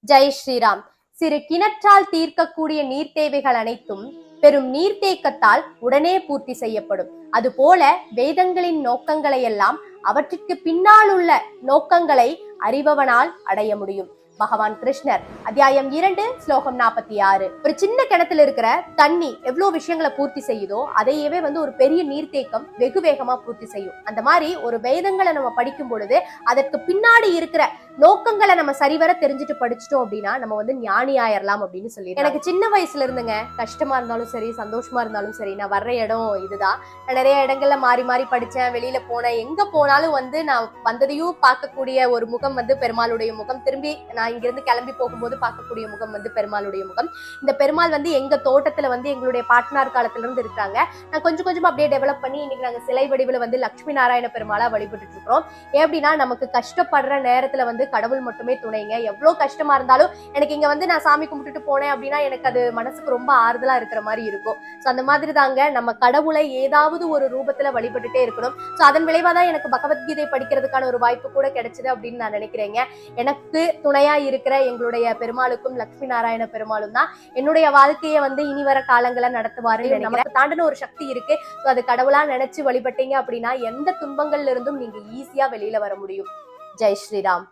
ஜெய் ஸ்ரீராம். சிறு கிணற்றால் தீர்க்கக்கூடிய நீர் தேவைகள் அனைத்தும் பெரும் நீர்த்தேக்கத்தால் உடனே பூர்த்தி செய்யப்படும். அதுபோல வேதங்களின் நோக்கங்களை எல்லாம் அவற்றிற்கு பின்னால் உள்ள நோக்கங்களை அறிபவனால் அடைய முடியும். பகவான் கிருஷ்ணர் அத்தியாயம் 2 ஸ்லோகம் 46. ஒரு சின்ன கிணத்துல இருக்கிற தண்ணி எவ்வளவு விஷயங்களை பூர்த்தி செய்யுதோ அதையவே ஒரு பெரிய நீர்த்தேக்கம் வெகு வேகமா பூர்த்தி செய்யும். அந்த மாதிரி ஒரு வேதங்களை நம்ம படிக்கும் பொழுது அதற்கு பின்னாடி இருக்கிற நோக்கங்களை நம்ம சரிவர தெரிஞ்சுட்டு படிச்சிட்டோம் அப்படின்னா நம்ம ஞானி ஆயிரலாம் அப்படின்னு சொல்லி. எனக்கு சின்ன வயசுல இருந்துங்க கஷ்டமா இருந்தாலும் சரி சந்தோஷமா இருந்தாலும் சரி நான் வர்ற இடம் இதுதான். நான் நிறைய இடங்கள்ல மாறி மாறி படிச்சேன், வெளியில போனேன். எங்க போனாலும் நான் வந்ததையும் பார்க்கக்கூடிய ஒரு முகம் பெருமாளுடைய முகம். திரும்பி நான் இங்கிருந்து கிளம்பி போகும்போது பார்க்கக்கூடிய முகம் பெருமாளுடைய முகம். இந்த பெருமாள் எங்க தோட்டத்துல எங்களுடைய பாட்னார் காலத்துல இருந்து இருக்காங்க. நான் கொஞ்சம் கொஞ்சமா அப்படியே டெவலப் பண்ணி இன்னைக்கு நாங்க சிலை வடிவில் லட்சுமி நாராயண பெருமாளா வழிபட்டு இருக்கிறோம். எப்படின்னா நமக்கு கஷ்டப்படுற நேரத்துல கடவுள் மட்டுமே துணைங்க. எவ்வளவு கஷ்டமா இருந்தாலும் எனக்கு இங்க நான் சாமி கும்பிட்டுட்டு போனேன் அப்படின்னா எனக்கு அது மனசுக்கு ரொம்ப ஆறுதலா இருக்கிற மாதிரி இருக்கும். சோ அந்த மாதிரி தாங்க நம்ம கடவுளை ஏதாவது ஒரு ரூபத்துல வழிபட்டுட்டே இருக்கணும். சோ அதன் விளைவாதான் எனக்கு பகவத்கீதை படிக்கிறதுக்கான ஒரு வாய்ப்பு கூட கிடைச்சது அப்படின்னு நான் நினைக்கிறேங்க. எனக்கு துணையா இருக்கிற எங்களுடைய பெருமாளுக்கும் லட்சுமி நாராயண பெருமாளும் தான் என்னுடைய வாழ்க்கையை இனி வர காலங்களை நடத்துவாரு. நமக்கு தாண்டின ஒரு சக்தி இருக்கு. அது கடவுளா நினைச்சு வழிபட்டீங்க அப்படின்னா எந்த துன்பங்கள்ல இருந்தும் நீங்க ஈஸியா வெளியில வர முடியும். ஜெய் ஸ்ரீராம்.